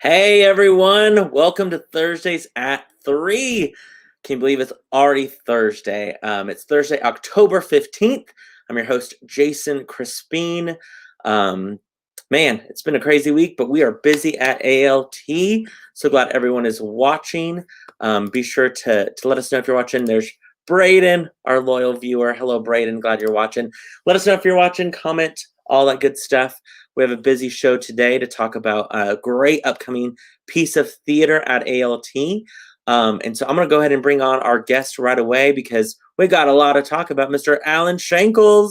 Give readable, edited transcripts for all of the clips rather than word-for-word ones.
Hey everyone, welcome to Thursdays at 3. Can you believe it's already Thursday? It's Thursday, October 15th. I'm your host, Jason Crespin. Man, it's been a crazy week, but we are busy at ALT. So glad everyone is watching. Be sure to let us know if you're watching. There's Braden, our loyal viewer. Hello, Braden. Glad you're watching. Let us know if you're watching, comment, all that good stuff. We have a busy show today to talk about a great upcoming piece of theater at ALT. And so I'm going to go ahead and bring on our guest right away because we got a lot to talk about. Mr. Allen Shankles.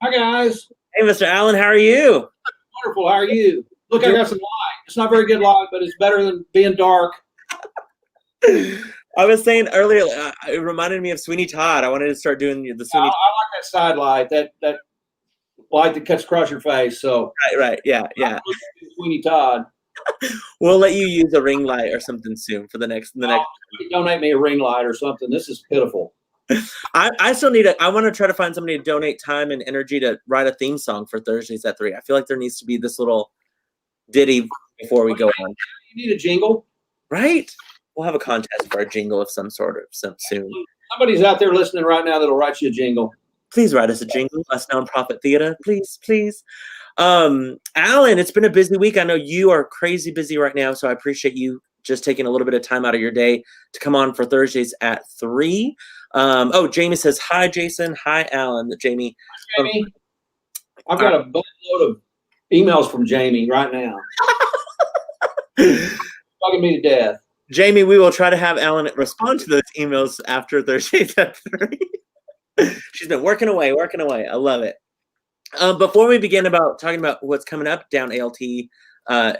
Hi, guys. Hey, Mr. Allen, how are you? Wonderful. How are you? Look, I got some light. It's not very good light, but it's better than being dark. I was saying earlier, it reminded me of Sweeney Todd. I wanted to start doing the Sweeney. I like that side light, that light that cuts across your face. So Right, yeah. Sweeney Todd. We'll let you use a ring light or something soon for the next. Donate me a ring light or something. This is pitiful. I still need I want to try to find somebody to donate time and energy to write a theme song for Thursdays at 3. I feel like there needs to be this little ditty before we go on. You need a jingle, right? We'll have a contest for a jingle of some sort soon. Somebody's out there listening right now that'll write you a jingle. Please write us a jingle, us nonprofit theater, please. Allen, it's been a busy week. I know you are crazy busy right now, so I appreciate you just taking a little bit of time out of your day to come on for Thursdays at 3. Jamie says, hi, Jason. Hi, Allen. Jamie. Hi, Jamie. I've got a boatload of emails from Jamie right now. Bugging me to death. Jamie, we will try to have Allen respond to those emails after Thursdays at 3. She's been working away. I love it. Before we begin talking about what's coming up down ALT,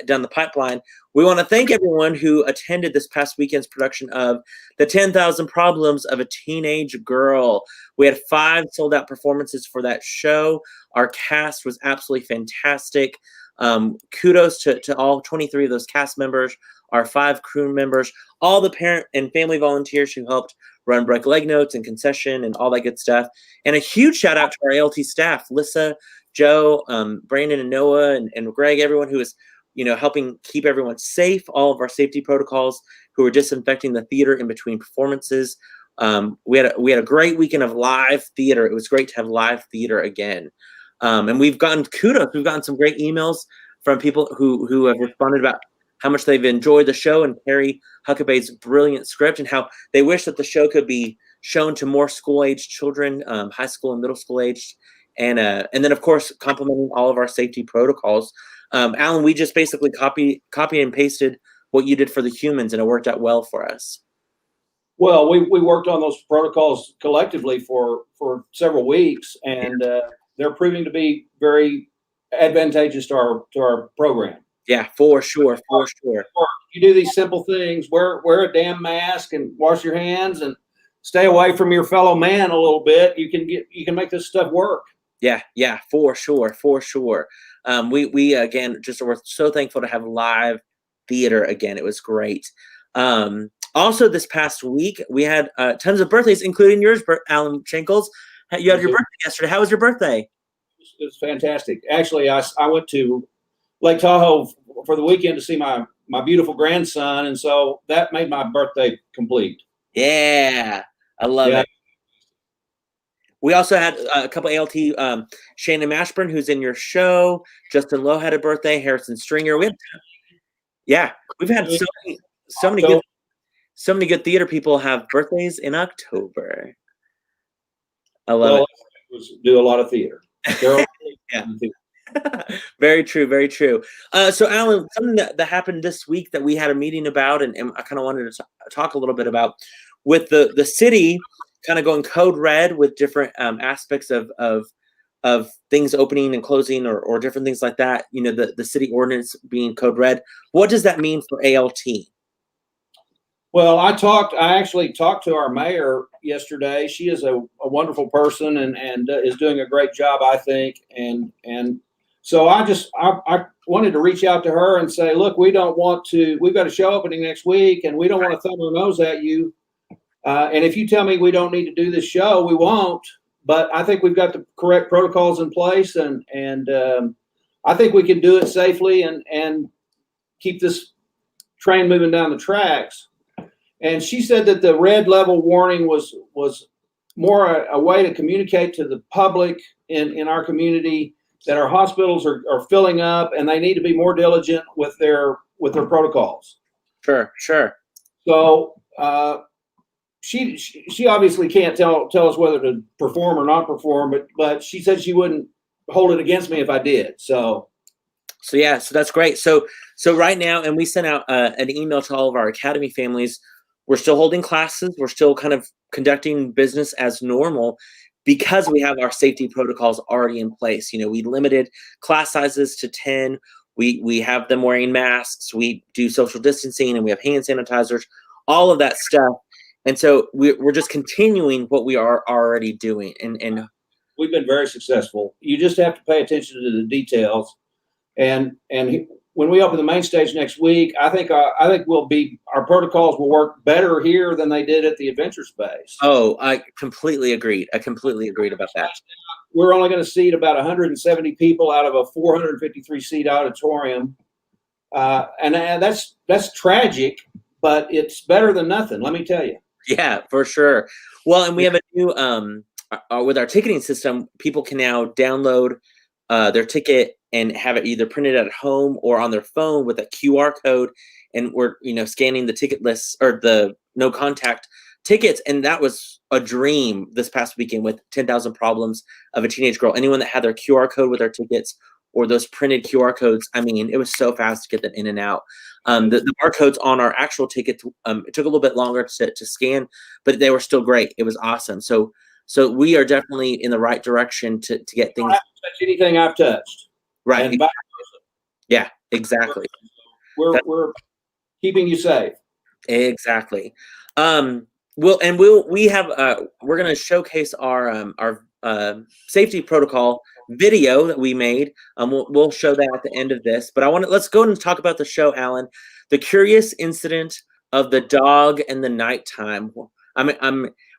down the pipeline, we want to thank everyone who attended this past weekend's production of The 10,000 Problems of a Teenage Girl. We had 5 sold-out performances for that show. Our cast was absolutely fantastic. Kudos to all 23 of those cast members, our 5 crew members, all the parent and family volunteers who helped run break leg notes and concession and all that good stuff. And a huge shout out to our ALT staff, Lissa, Joe, Brandon and Noah and Greg, everyone who is, helping keep everyone safe, all of our safety protocols, who were disinfecting the theater in between performances. We had a great weekend of live theater. It was great to have live theater again. And we've gotten kudos. We've gotten some great emails from people who have responded about how much they've enjoyed the show and Perry Huckabay's brilliant script and how they wish that the show could be shown to more school-aged children, high school and middle school aged, and then of course complimenting all of our safety protocols. Allen, we just basically copy and pasted what you did for the humans, and it worked out well for us. Well, we worked on those protocols collectively for several weeks, and they're proving to be very advantageous to our program. Yeah, for sure. You do these simple things: wear a damn mask and wash your hands and stay away from your fellow man a little bit. You can make this stuff work. Yeah, for sure. We again we're so thankful to have live theater again. It was great. Also, this past week we had tons of birthdays, including yours, Allen Shankles. You had your birthday yesterday. How was your birthday? It was fantastic. Actually, I went to Lake Tahoe for the weekend to see my beautiful grandson, and so that made my birthday complete. Yeah, I love it. We also had a couple ALT, Shannon Mashburn, who's in your show. Justin Lowe had a birthday. Harrison Stringer. We've had so many good theater people have birthdays in October. I love it. Do a lot of theater. Yeah. Very true. So Allen, something that happened this week that we had a meeting about, and I kind of wanted to talk a little bit about, with the city kind of going code red with different aspects of things opening and closing or different things like that. The city ordinance being code red. What does that mean for ALT? Well, I actually talked to our mayor yesterday. She is a wonderful person and is doing a great job, I think. And so I wanted to reach out to her and say, look, we've got a show opening next week, and we don't want to thumb our nose at you. And if you tell me we don't need to do this show, we won't. But I think we've got the correct protocols in place, and I think we can do it safely and keep this train moving down the tracks. And she said that the red level warning was more a way to communicate to the public in our community that our hospitals are filling up and they need to be more diligent with their protocols. Sure. So she obviously can't tell us whether to perform or not perform, but she said she wouldn't hold it against me if I did. So that's great. So right now, and we sent out an email to all of our Academy families. We're still holding classes. We're still kind of conducting business as normal because we have our safety protocols already in place. We limited class sizes to 10. We have them wearing masks. We do social distancing, and we have hand sanitizers, all of that stuff. And so we're just continuing what we are already doing. And we've been very successful. You just have to pay attention to the details. And when we open the main stage next week, I think our protocols will work better here than they did at the Adventure Space. Oh, I completely agreed. About that. We're only going to seat about 170 people out of a 453 seat auditorium, and that's tragic, but it's better than nothing. Let me tell you. Yeah, for sure. Well, and we have a new with our ticketing system, people can now download their ticket and have it either printed at home or on their phone with a QR code. And we're, scanning the ticket lists or the no contact tickets. And that was a dream this past weekend with 10,000 Problems of a Teenage Girl. Anyone that had their QR code with their tickets or those printed QR codes, I mean, it was so fast to get them in and out. The barcodes on our actual tickets, it took a little bit longer to scan, but they were still great. It was awesome. So we are definitely in the right direction to get things. I haven't touched anything I've touched. Right. And yeah, exactly. We're keeping you safe. Exactly. We're going to showcase our safety protocol video that we made. We'll show that at the end of this, but let's go and talk about the show, Alan. The curious incident of the dog and the nighttime.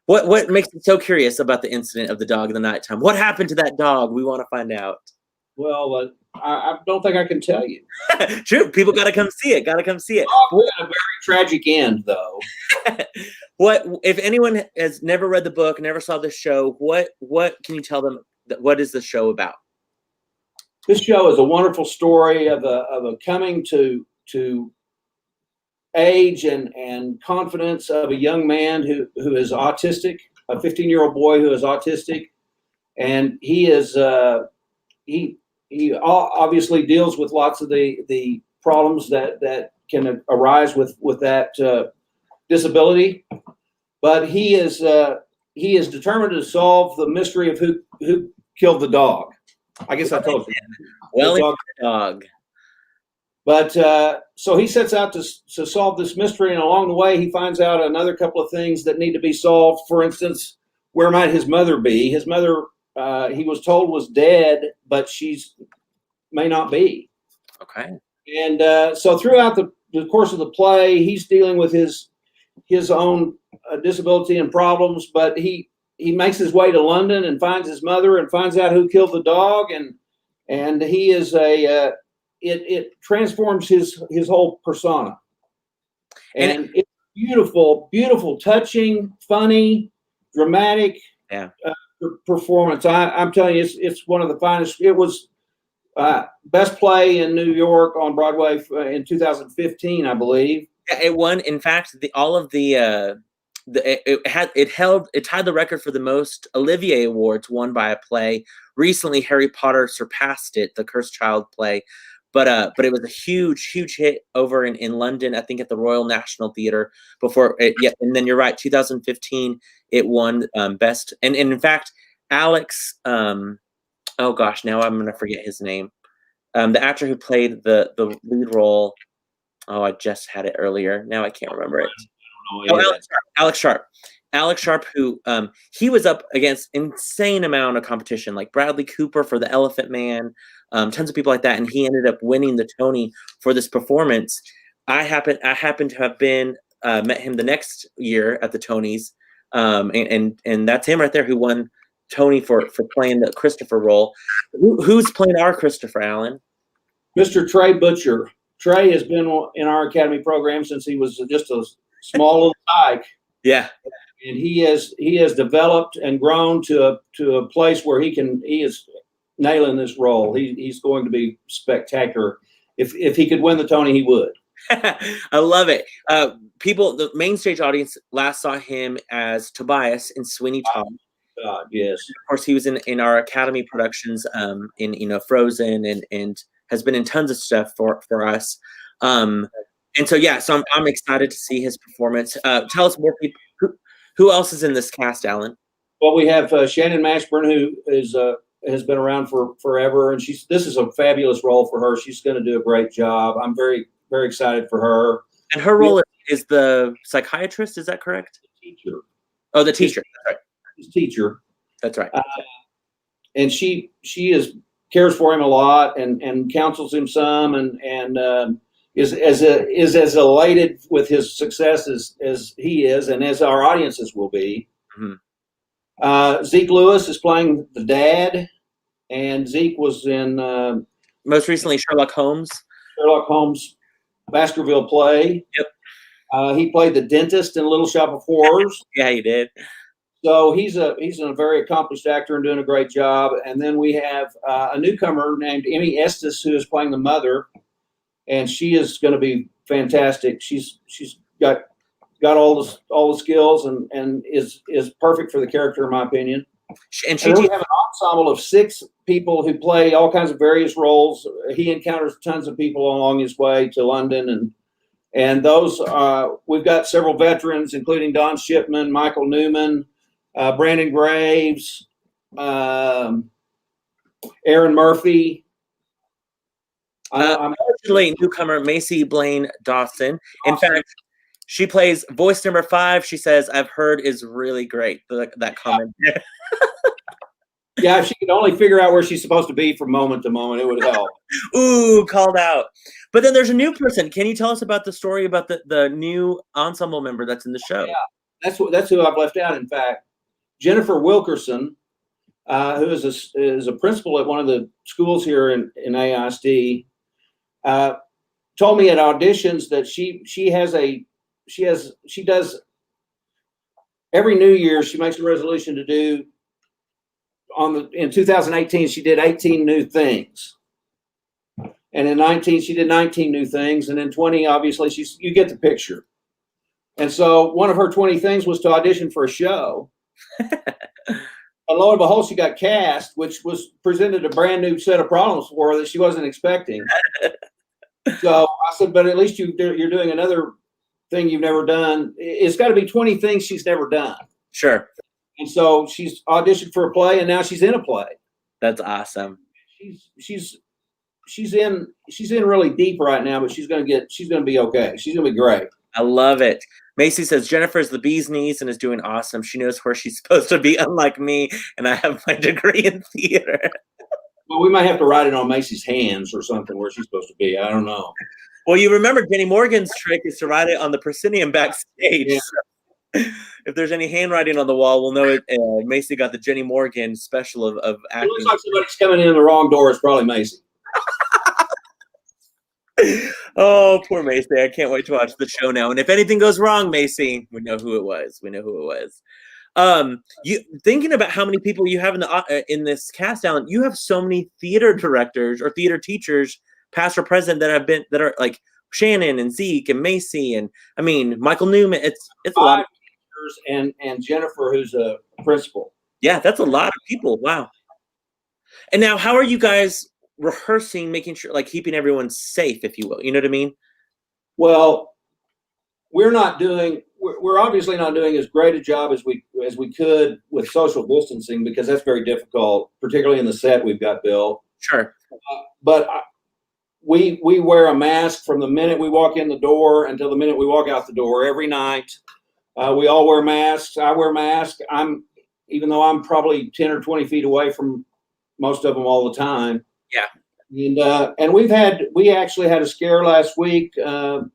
What makes it so curious about the incident of the dog in the nighttime? What happened to that dog? We want to find out. Well, I don't think I can tell you. True. People got to come see it. Oh, we had a very tragic end, though. What if anyone has never read the book, never saw the show? What can you tell them? What is the show about? This show is a wonderful story of a coming to age and confidence of a young man who is autistic, a 15-year-old boy who is autistic, and he is he obviously deals with lots of the problems that can arise with that disability, but he is determined to solve the mystery of who killed the dog. I guess I told you. Well, dog. But so he sets out to solve this mystery, and along the way, he finds out another couple of things that need to be solved. For instance, where might his mother be? His mother, he was told, was dead, but may not be. Okay. And so throughout the course of the play, he's dealing with his own disability and problems, but he makes his way to London and finds his mother and finds out who killed the dog, and he is it transforms his whole persona. And it's beautiful, touching, funny, dramatic performance. I'm telling you, it's one of the finest. It was best play in New York on Broadway in 2015, I believe. Yeah, it won. In fact, it tied the record for the most Olivier Awards won by a play. Recently, Harry Potter surpassed it, the Cursed Child play. But it was a huge hit over in London, I think at the Royal National Theatre before it. Yeah, and then you're right, 2015 it won best. And in fact, Alex, oh gosh, now I'm gonna forget his name. The actor who played the lead role. Oh, I just had it earlier. Now I can't remember it. Alex Sharp, who he was up against insane amount of competition, like Bradley Cooper for The Elephant Man, tons of people like that, and he ended up winning the Tony for this performance. I happen to have been met him the next year at the Tonys, and that's him right there who won Tony for playing the Christopher role. Who's playing our Christopher, Alan? Mr. Trey Butcher. Trey has been in our academy program since he was just a small little tyke. Yeah. And he has developed and grown to a place where he is nailing this role. He's going to be spectacular. If he could win the Tony, he would. I love it. The main stage audience last saw him as Tobias in Sweeney Todd. God, yes. Of course, he was in our Academy productions, in Frozen, and has been in tons of stuff for us. And so I'm excited to see his performance. Tell us more people. Who else is in this cast, Alan? Well, we have Shannon Mashburn, who has been around for forever, and this is a fabulous role for her. She's going to do a great job. I'm very, very excited for her. And her role is the psychiatrist. Is that correct? The teacher. Oh, the teacher. That's right. His teacher. That's right. And she cares for him a lot and counsels him some and is as elated with his success as he is and as our audiences will be. Mm-hmm. Zeke Lewis is playing the dad, and Zeke was in most recently Sherlock Holmes Baskerville play. Yep. He played the dentist in Little Shop of Horrors. Yeah, he did. So he's a very accomplished actor and doing a great job. And then we have a newcomer named Emmy Estes who is playing the mother, and she is going to be fantastic. She's got all the skills and is perfect for the character in my opinion. And we have an ensemble of 6 people who play all kinds of various roles. He encounters tons of people along his way to London, and those we've got several veterans, including Don Shipman, Michael Newman, Brandon Graves, Aaron Murphy. Unfortunately, newcomer Macy Blaine Dawson. In fact, she plays voice number 5. She says, "I've heard is really great." That comment. Yeah, if she could only figure out where she's supposed to be from moment to moment, it would help. Ooh, called out. But then there's a new person. Can you tell us about the story about the new ensemble member that's in the show? Yeah, that's who I've left out. In fact, Jennifer Wilkerson, who is a principal at one of the schools here in AISD, told me at auditions that she does every New Year. She makes a resolution to do. In 2018, she did 18 new things, and in 19 she did 19 new things, and in 20, obviously, you get the picture. And so one of her 20 things was to audition for a show. And lo and behold, she got cast, which was presented a brand new set of problems for her that she wasn't expecting. So I said, but at least you're doing another thing you've never done. It's got to be 20 things she's never done. Sure. And so she's auditioned for a play, and now she's in a play. That's awesome. She's in really deep right now, but she's gonna be okay. She's gonna be great. I love it. Macy says Jennifer's the bee's knees and is doing awesome. She knows where she's supposed to be, unlike me, and I have my degree in theater. Well, we might have to write it on Macy's hands or something where she's supposed to be. I don't know. Well, you remember Jenny Morgan's trick is to write it on the proscenium backstage. Yeah. So if there's any handwriting on the wall, we'll know it. Macy got the Jenny Morgan special of acting. It looks like somebody's coming in the wrong door. It's probably Macy. Oh, poor Macy. I can't wait to watch the show now. And if anything goes wrong, Macy, we know who it was. You thinking about how many people you have in this cast, Alan, you have so many theater directors or theater teachers, past or present, that are like Shannon and Zeke and Macy and Michael Newman. It's a lot of teachers and Jennifer, who's a principal. Yeah, that's a lot of people. Wow. And now, how are you guys rehearsing, making sure, like, keeping everyone safe, if you will? You know what I mean? Well, we're obviously not doing as great a job as we could with social distancing, because that's very difficult, particularly in the set we've got built. Sure. But we wear a mask from the minute we walk in the door until the minute we walk out the door every night. We all wear masks. I wear masks. Even though I'm probably 10 or 20 feet away from most of them all the time. Yeah. And we actually had a scare last week. The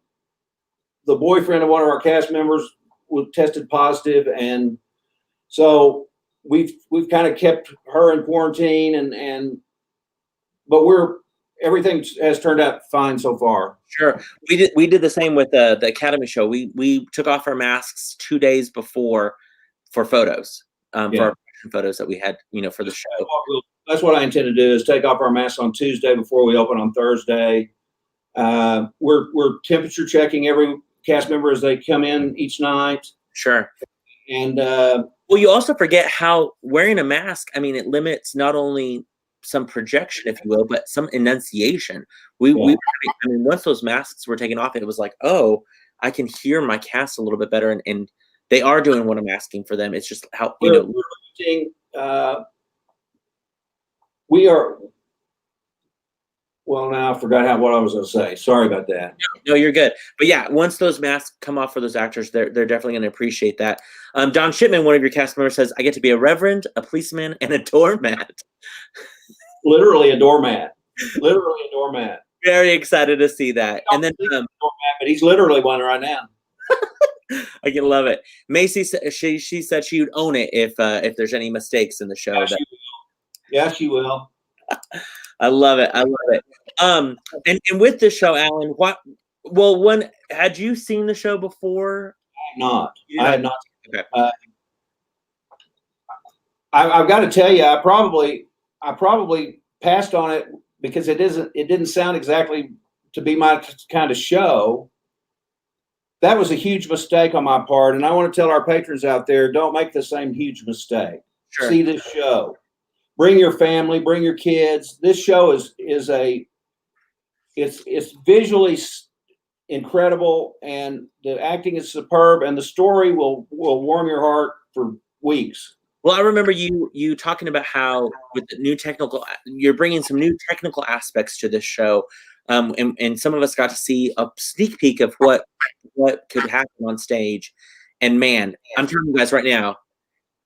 boyfriend of one of our cast members was tested positive, and so we've kind of kept her in quarantine, but everything has turned out fine so far. Sure. We did the same with the Academy show. We took off our masks 2 days before for photos, for our production photos that we had, for the show. That's what I intend to do, is take off our masks on Tuesday before we open on Thursday. We're temperature checking every cast member as they come in each night. Sure. And well, you also forget how wearing a mask, I mean, it limits not only some projection, if you will, but some enunciation. Once those masks were taken off, it was like, oh, I can hear my cast a little bit better, and they are doing what I'm asking for them. It's just how we're limiting, we are. Well, now I forgot what I was going to say. Sorry about that. No, you're good. But yeah, once those masks come off for those actors, they're definitely going to appreciate that. Don Shipman, one of your cast members, says, "I get to be a reverend, a policeman, and a doormat." Literally a doormat. Literally a doormat. Very excited to see that. And then, doormat, but he's literally one right now. I can love it. Macy, she said she would own it if there's any mistakes in the show. Yeah, she will. I love it. I love it. And with the show, Alan, had you seen the show before? I had not. Okay. I've got to tell you, I probably passed on it because it didn't sound exactly to be my kind of show. That was a huge mistake on my part, and I want to tell our patrons out there, don't make the same huge mistake. Sure. See this show. Bring your family, bring your kids. This show is it's visually incredible, and the acting is superb, and the story will warm your heart for weeks. Well, I remember you talking about how with the new you're bringing some new technical aspects to this show, and some of us got to see a sneak peek of what could happen on stage. And man, I'm telling you guys right now,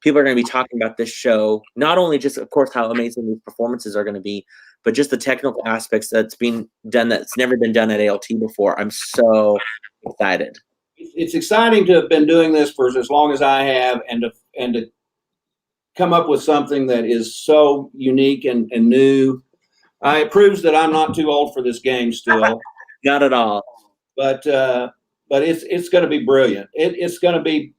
people are going to be talking about this show, not only just, of course, how amazing these performances are going to be, but just the technical aspects that's being done that's never been done at ALT before. I'm so excited. It's exciting to have been doing this for as long as I have, and to come up with something that is so unique and new. It proves that I'm not too old for this game still. Not at all. But it's going to be brilliant. It's going to be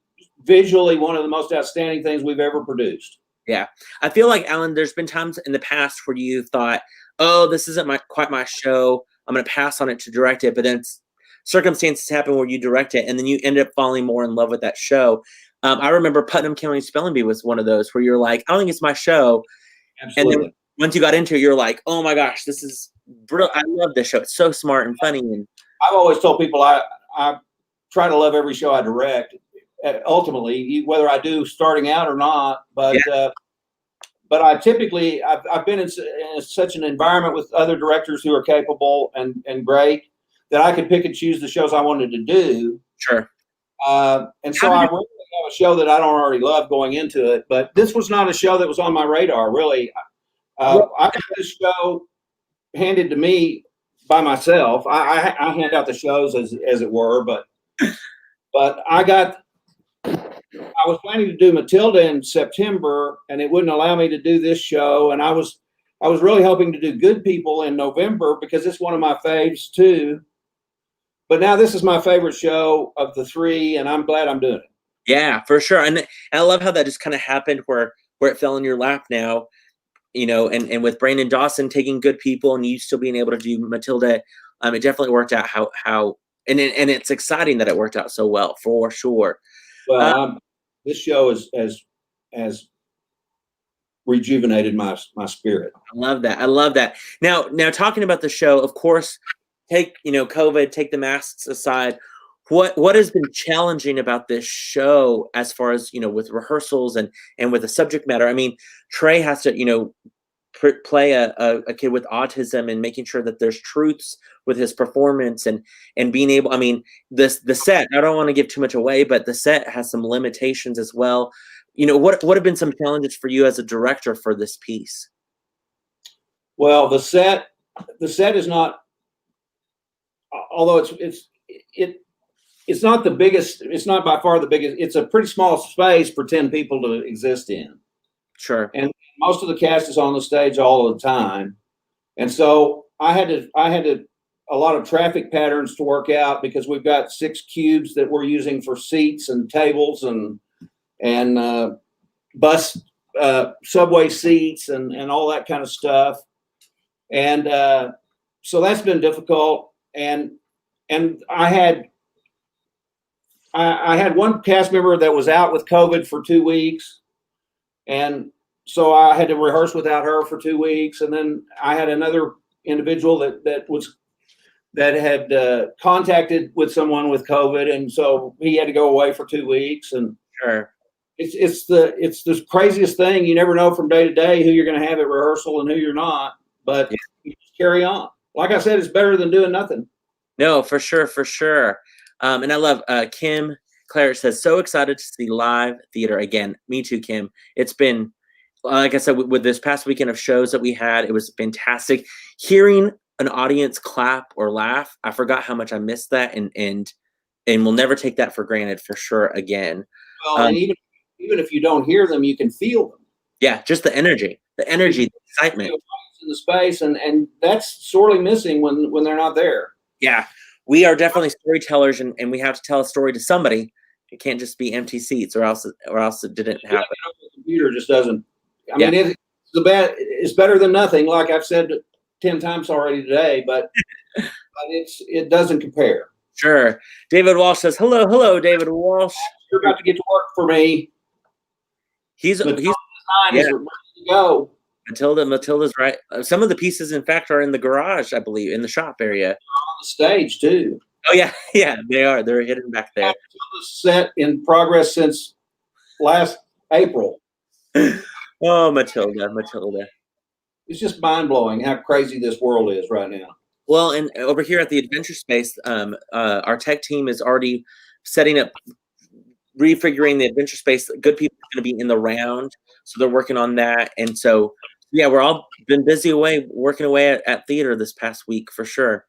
visually one of the most outstanding things we've ever produced. Yeah. I feel like, Alan, there's been times in the past where you thought, oh, this isn't quite my show. I'm going to pass on it to direct it. But then circumstances happen where you direct it, and then you end up falling more in love with that show. I remember Putnam County Spelling Bee was one of those where you're like, I don't think it's my show. Absolutely. And then once you got into it, you're like, oh my gosh, this is brilliant. I love this show. It's so smart and funny. And I've always told people I try to love every show I direct. Ultimately, whether I do starting out or not, but I typically I've been in such an environment with other directors who are capable and great that I could pick and choose the shows I wanted to do. Sure. And so I really have a show that I don't already love going into it, but this was not a show that was on my radar, really. I got this show handed to me by myself. I hand out the shows as it were, but I was planning to do Matilda in September, and it wouldn't allow me to do this show. And I was really hoping to do Good People in November because it's one of my faves too. But now this is my favorite show of the three, and I'm glad I'm doing it. Yeah, for sure. And I love how that just kind of happened where it fell in your lap now, and with Brandon Dawson taking Good People and you still being able to do Matilda, it definitely worked out how and it's exciting that it worked out so well, for sure. Well, this show has rejuvenated my spirit. I love that. Now talking about the show, of course, take COVID, take the masks aside. What has been challenging about this show as far as with rehearsals and with the subject matter? I mean, Trey has to play a kid with autism and making sure that there's truths with his performance and being able. I mean, the set. I don't want to give too much away, but the set has some limitations as well. What have been some challenges for you as a director for this piece? Well, the set is not, although it's not the biggest. It's not by far the biggest. It's a pretty small space for 10 people to exist in. Sure. And most of the cast is on the stage all the time. And so I had a lot of traffic patterns to work out because we've got 6 cubes that we're using for seats and tables and bus subway seats and all that kind of stuff. And so that's been difficult. And I had one cast member that was out with COVID for 2 weeks. And so I had to rehearse without her for 2 weeks. And then I had another individual that had contacted with someone with COVID. And so he had to go away for 2 weeks. And Sure. It's the craziest thing. You never know from day to day who you're going to have at rehearsal and who you're not, but you just carry on. Like I said, it's better than doing nothing. No, for sure, for sure. And I love Kim Claret says, so excited to see live theater again. Me too, Kim. It's been, like I said, with this past weekend of shows that we had, it was fantastic. Hearing an audience clap or laugh, I forgot how much I missed that, and we'll never take that for granted for sure again. Well, and even if you don't hear them, you can feel them. Yeah, just the energy, the excitement in the space, and that's sorely missing when they're not there. Yeah, we are definitely storytellers, and we have to tell a story to somebody. It can't just be empty seats, or else it didn't happen. The computer just doesn't. I mean, it's better than nothing. Like I've said 10 times already today, but it doesn't compare. Sure. David Walsh says, hello, David Walsh. You're about to get to work for me. He's ready to go. Matilda's right. Some of the pieces, in fact, are in the garage, I believe, in the shop area. They're on the stage too. Oh yeah, they are. They're hidden back there. Matilda's set in progress since last April. Oh, Matilda. It's just mind blowing how crazy this world is right now. Well, and over here at the Adventure Space, our tech team is already setting up, refiguring the Adventure Space. Good people are going to be in the round, so they're working on that. And so, yeah, we're all been busy working away at theater this past week for sure.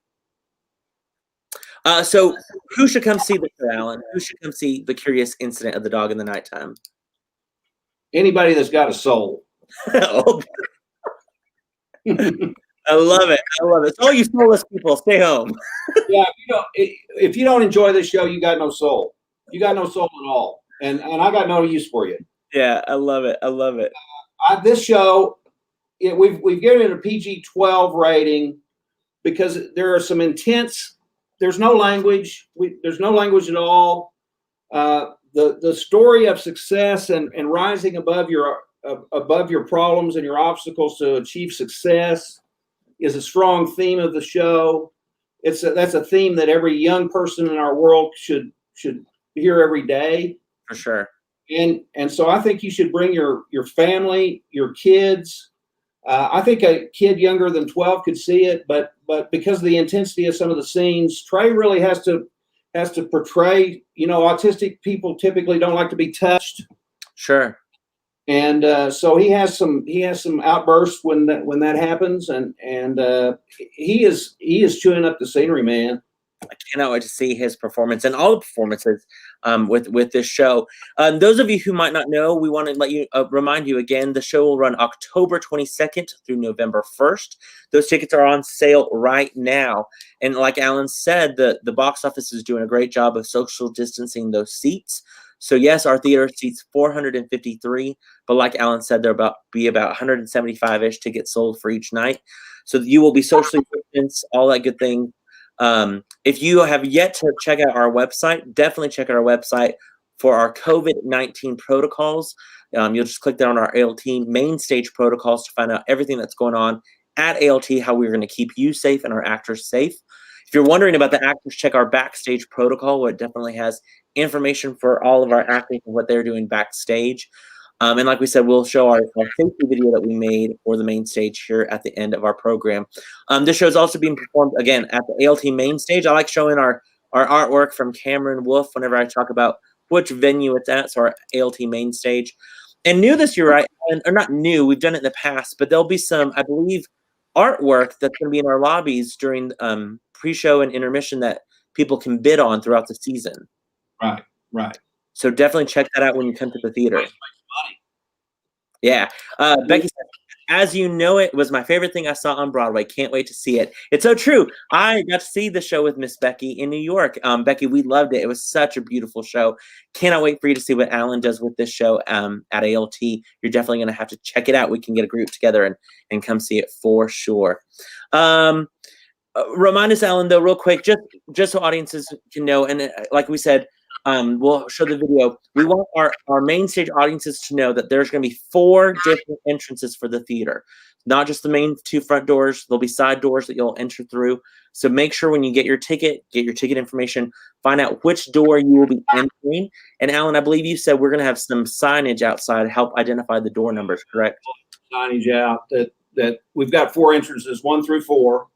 So who should come see this, Alan? Who should come see The Curious Incident of the Dog in the Nighttime? Anybody that's got a soul. Oh. I love it. So all you soulless people, stay home. Yeah, if you don't enjoy this show, you got no soul. You got no soul at all, and I got no use for you. Yeah, I love it. This show, we've given it a PG-12 rating because there are some intense. There's no language. There's no language at all. The story of success and rising above your problems and your obstacles to achieve success is a strong theme of the show. That's a theme that every young person in our world should hear every day. For sure. And so I think you should bring your family, your kids. I think a kid younger than 12 could see it, but because of the intensity of some of the scenes, Trey really has to portray. Autistic people typically don't like to be touched. Sure. And so he has some outbursts when that happens, and he is chewing up the scenery, man. I cannot wait to see his performance and all the performances with this show. Those of you who might not know, we want to remind you again, the show will run October 22nd through November 1st. Those tickets are on sale right now. And like Alan said, the box office is doing a great job of social distancing those seats. So yes, our theater seats 453, but like Alan said, there'll be about 175-ish tickets sold for each night. So you will be socially distanced, all that good thing. If you have yet to check out our website, definitely check out our website for our COVID-19 protocols. You'll just click there on our ALT main stage protocols to find out everything that's going on at ALT, how we're going to keep you safe and our actors safe. If you're wondering about the actors, check our backstage protocol, where it definitely has information for all of our actors and what they're doing backstage. And like we said, we'll show our safety video that we made for the main stage here at the end of our program. This show is also being performed, again, at the ALT main stage. I like showing our artwork from Cameron Wolf whenever I talk about which venue it's at, so our ALT main stage. And new this year, right? Or not new, we've done it in the past, but there'll be some, I believe, artwork that's going to be in our lobbies during pre-show and intermission that people can bid on throughout the season. Right. So definitely check that out when you come to the theater. Yeah. Becky said, As You Know It was my favorite thing I saw on Broadway. Can't wait to see it. It's so true. I got to see the show with Miss Becky in New York. Becky, we loved it. It was such a beautiful show. Cannot wait for you to see what Allen does with this show at ALT. You're definitely going to have to check it out. We can get a group together and come see it for sure. Remind us, Allen, though, real quick, just so audiences can know, and like we said, we'll show the video. We want our main stage audiences to know that there's going to be 4 different entrances for the theater, not just the main 2 front doors. There'll be side doors that you'll enter through. So make sure when you get your ticket information, find out which door you will be entering. And Allen, I believe you said we're going to have some signage outside to help identify the door numbers, correct? Signage out that we've got 4 entrances, 1 through 4.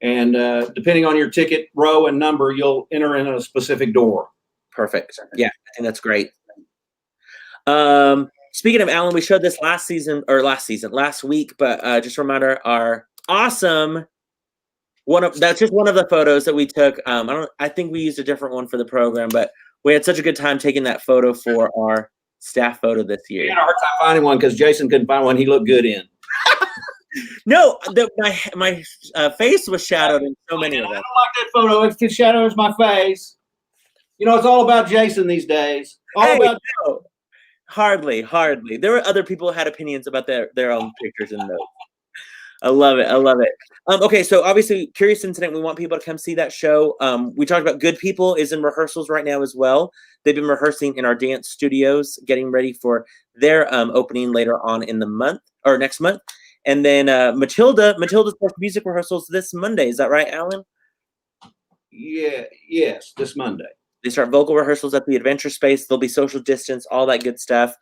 And depending on your ticket row and number, you'll enter in a specific door. Perfect. Yeah, I think that's great. Speaking of Allen, we showed this last week, but just a reminder, our awesome that's just one of the photos that we took. I think we used a different one for the program, but we had such a good time taking that photo for our staff photo this year. We had a hard time finding one because Jason couldn't find one he looked good in. No, my face was shadowed in so many of them. I don't like that photo. It shadows my face. You know, it's all about Jason these days. No, hardly. There were other people who had opinions about their own pictures in those. I love it. Okay, so obviously, Curious Incident, we want people to come see that show. We talked about Good People is in rehearsals right now as well. They've been rehearsing in our dance studios, getting ready for their opening later on in the month or next month. And then Matilda's music rehearsals this Monday. Is that right, Allen? Yes, this Monday. They start vocal rehearsals at the Adventure Space. There'll be social distance, all that good stuff.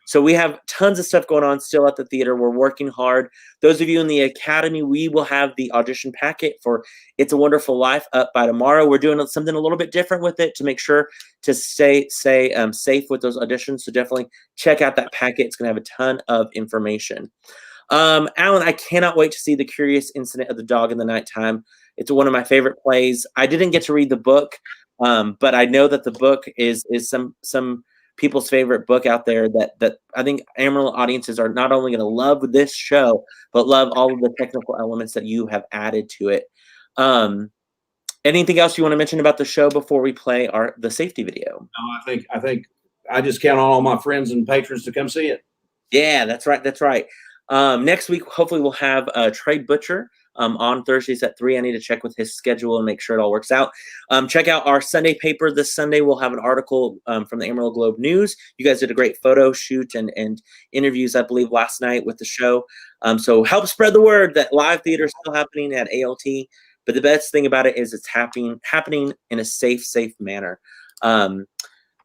So we have tons of stuff going on still at the theater. We're working hard. Those of you in the Academy, we will have the audition packet for It's a Wonderful Life up by tomorrow. We're doing something a little bit different with it to make sure to stay safe with those auditions. So definitely check out that packet. It's going to have a ton of information. Allen, I cannot wait to see The Curious Incident of the Dog in the Nighttime. It's one of my favorite plays. I didn't get to read the book, but I know that the book is some people's favorite book out there that I think Amarillo audiences are not only going to love this show, but love all of the technical elements that you have added to it. Anything else you want to mention about the show before we play the safety video? No, I think I just count on all my friends and patrons to come see it. Yeah, that's right. Next week, hopefully we'll have Trey Butcher on Thursdays at 3. I need to check with his schedule and make sure it all works out. Check out our Sunday paper. This Sunday, we'll have an article from the Amarillo Globe News. You guys did a great photo shoot and interviews, I believe, last night with the show. So help spread the word that live theater is still happening at ALT. But the best thing about it is it's happening in a safe manner.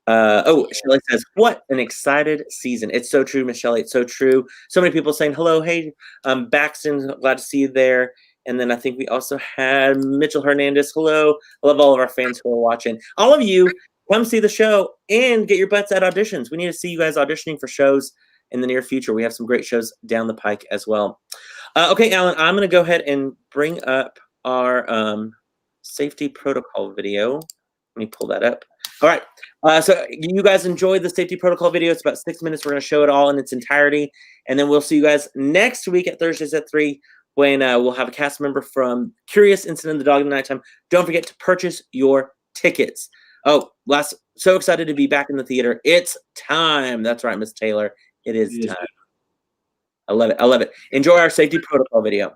Shelley says, what an excited season. It's so true, Miss Shelley. It's so true. So many people saying hello. Hey, Baxton, glad to see you there. And then I think we also had Mitchell Hernandez. Hello. I love all of our fans who are watching. All of you, come see the show and get your butts at auditions. We need to see you guys auditioning for shows in the near future. We have some great shows down the pike as well. Okay, Allen, I'm going to go ahead and bring up our safety protocol video. Let me pull that up. All right. So you guys enjoyed the safety protocol video. It's about 6 minutes. We're going to show it all in its entirety. And then we'll see you guys next week at Thursdays at 3 when we'll have a cast member from Curious Incident of the Dog in the Nighttime. Don't forget to purchase your tickets. So excited to be back in the theater. It's time. That's right, Miss Taylor. It is time. I love it. Enjoy our safety protocol video.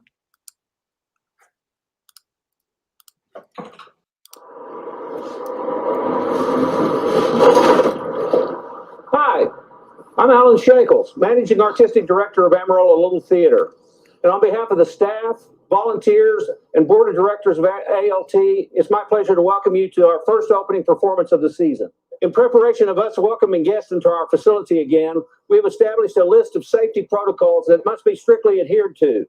Hi, I'm Allen Shankles, Managing Artistic Director of Amarillo Little Theater. And on behalf of the staff, volunteers, and Board of Directors of ALT, it's my pleasure to welcome you to our first opening performance of the season. In preparation of us welcoming guests into our facility again, we have established a list of safety protocols that must be strictly adhered to.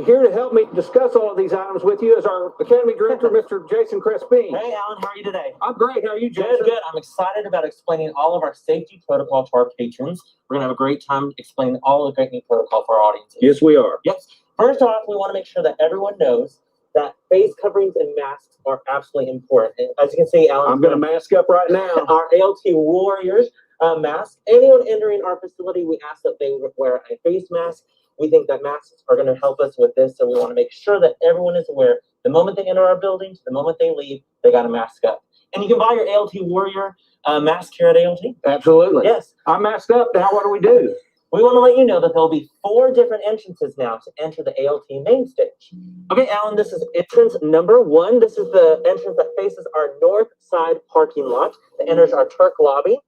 Here to help me discuss all of these items with you is our Academy Director, Mr. Jason Crespin. Hey, Allen, how are you today? I'm great. How are you, Jason? Good. I'm excited about explaining all of our safety protocol to our patrons. We're going to have a great time explaining all of the great new protocol for our audiences. Yes, we are. Yes. First off, we want to make sure that everyone knows that face coverings and masks are absolutely important. And as you can see, Allen, I'm going to mask up right now. Our ALT warriors Mask. Anyone entering our facility, we ask that they wear a face mask. We think that masks are going to help us with this, so we want to make sure that everyone is aware. The moment they enter our buildings, the moment they leave, they got a mask up. And you can buy your ALT Warrior mask here at ALT. Absolutely. Yes. I'm masked up. Now what do we do? We want to let you know that there'll be 4 different entrances now to enter the ALT main stage. Okay, Alan, this is entrance number 1. This is the entrance that faces our north side parking lot that enters our Turk lobby.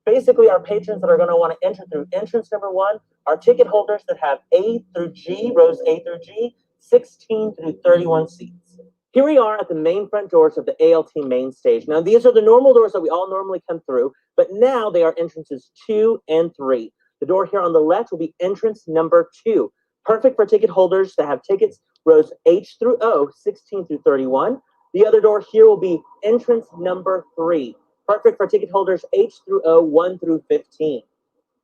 Basically, our patrons that are going to want to enter through entrance number 1 are ticket holders that have A through G, rows A through G, 16 through 31 seats. Here we are at the main front doors of the ALT main stage. Now, these are the normal doors that we all normally come through, but now they are entrances 2 and 3. The door here on the left will be entrance number 2, perfect for ticket holders that have tickets rows H through O, 16 through 31. The other door here will be entrance number 3, perfect for ticket holders H through O, 1 through 15.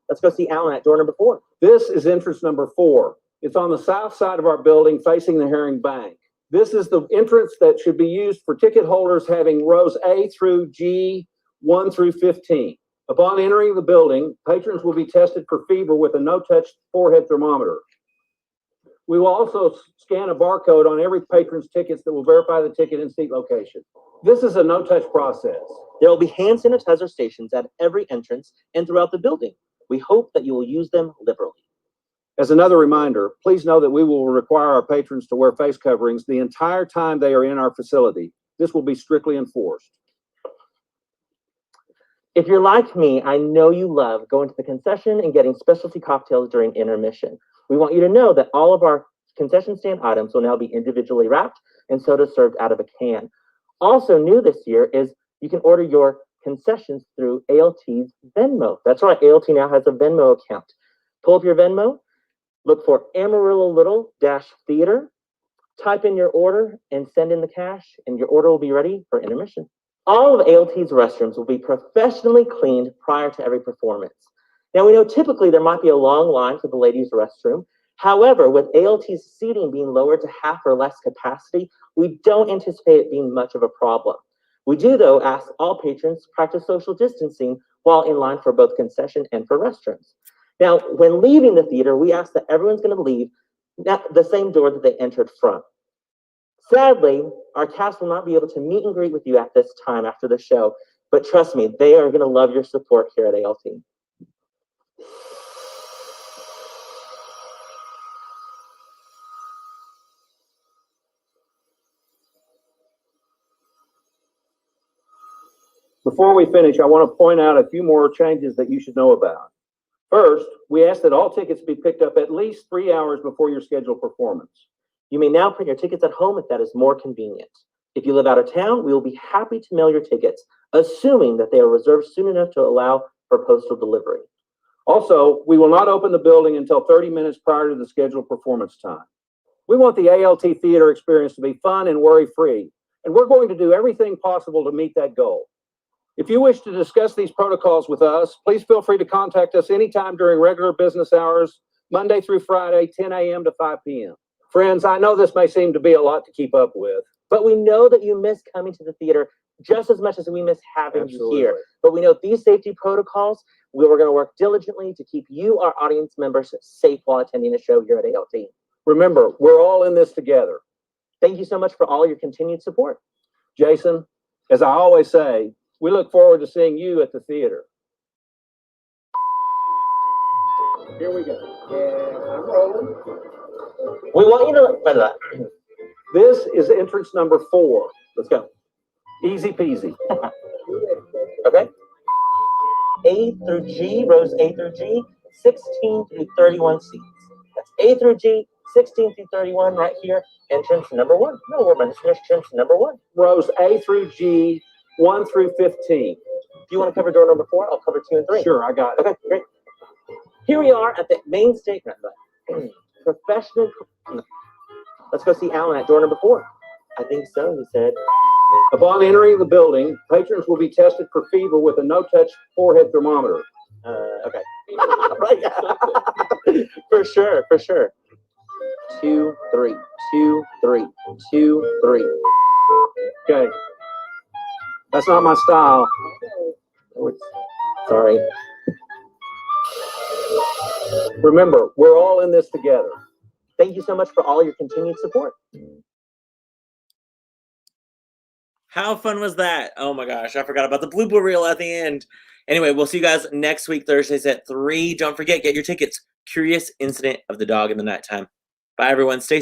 Let's go see Alan at door number 4. This is entrance number 4. It's on the south side of our building facing the Herring Bank. This is the entrance that should be used for ticket holders having rows A through G, 1 through 15. Upon entering the building, patrons will be tested for fever with a no-touch forehead thermometer. We will also scan a barcode on every patron's tickets that will verify the ticket and seat location. This is a no-touch process. There will be hand sanitizer stations at every entrance and throughout the building. We hope that you will use them liberally. As another reminder, please know that we will require our patrons to wear face coverings the entire time they are in our facility. This will be strictly enforced. If you're like me, I know you love going to the concession and getting specialty cocktails during intermission. We want you to know that all of our concession stand items will now be individually wrapped and soda served out of a can. Also new this year is you can order your concessions through ALT's Venmo. That's right, ALT now has a Venmo account. Pull up your Venmo, look for Amarillo Little-Theater, type in your order and send in the cash, and your order will be ready for intermission. All of ALT's restrooms will be professionally cleaned prior to every performance. Now, we know typically there might be a long line for the ladies' restroom. However, with ALT's seating being lowered to half or less capacity, we don't anticipate it being much of a problem. We do, though, ask all patrons to practice social distancing while in line for both concession and for restrooms. Now, when leaving the theater, we ask that everyone's going to leave the same door that they entered from. Sadly, our cast will not be able to meet and greet with you at this time after the show, but trust me, they are going to love your support here at ALT. Before we finish, I want to point out a few more changes that you should know about. First, we ask that all tickets be picked up at least 3 hours before your scheduled performance. You may now print your tickets at home if that is more convenient. If you live out of town, we will be happy to mail your tickets, assuming that they are reserved soon enough to allow for postal delivery. Also, we will not open the building until 30 minutes prior to the scheduled performance time. We want the ALT theater experience to be fun and worry-free, and we're going to do everything possible to meet that goal. If you wish to discuss these protocols with us, please feel free to contact us anytime during regular business hours, Monday through Friday, 10 a.m. to 5 p.m. Friends, I know this may seem to be a lot to keep up with, but we know that you miss coming to the theater just as much as we miss having you here. But we know these safety protocols, we're going to work diligently to keep you, our audience members, safe while attending the show here at ALT. Remember, we're all in this together. Thank you so much for all your continued support. Jason, as I always say, we look forward to seeing you at the theater. Here we go. Yeah, I'm rolling. We want you to... This is entrance number 4. Let's go. Easy peasy. Okay. A through G, rows A through G, 16 through 31 seats. That's A through G, 16 through 31 right here. Entrance number 1. No, we're on entrance number 1. Rows A through G, 1 through 15. Do you want to cover door number 4? I'll cover 2 and 3. Sure, I got it. Okay, great. Here we are at the main stage. Professional. Let's go see Alan at door number 4. I think so, he said. Upon entering the building, patrons will be tested for fever with a no-touch forehead thermometer. Okay. Right. For sure, for sure. 2, 3, 2, 3, 2, 3. Okay. That's not my style. Oh, sorry. Remember, we're all in this together. Thank you so much for all your continued support. How fun was that? Oh my gosh, I forgot about the blooper reel at the end. Anyway, we'll see you guys next week, Thursdays at 3. Don't forget, get your tickets. Curious Incident of the Dog in the Nighttime. Bye, everyone. Stay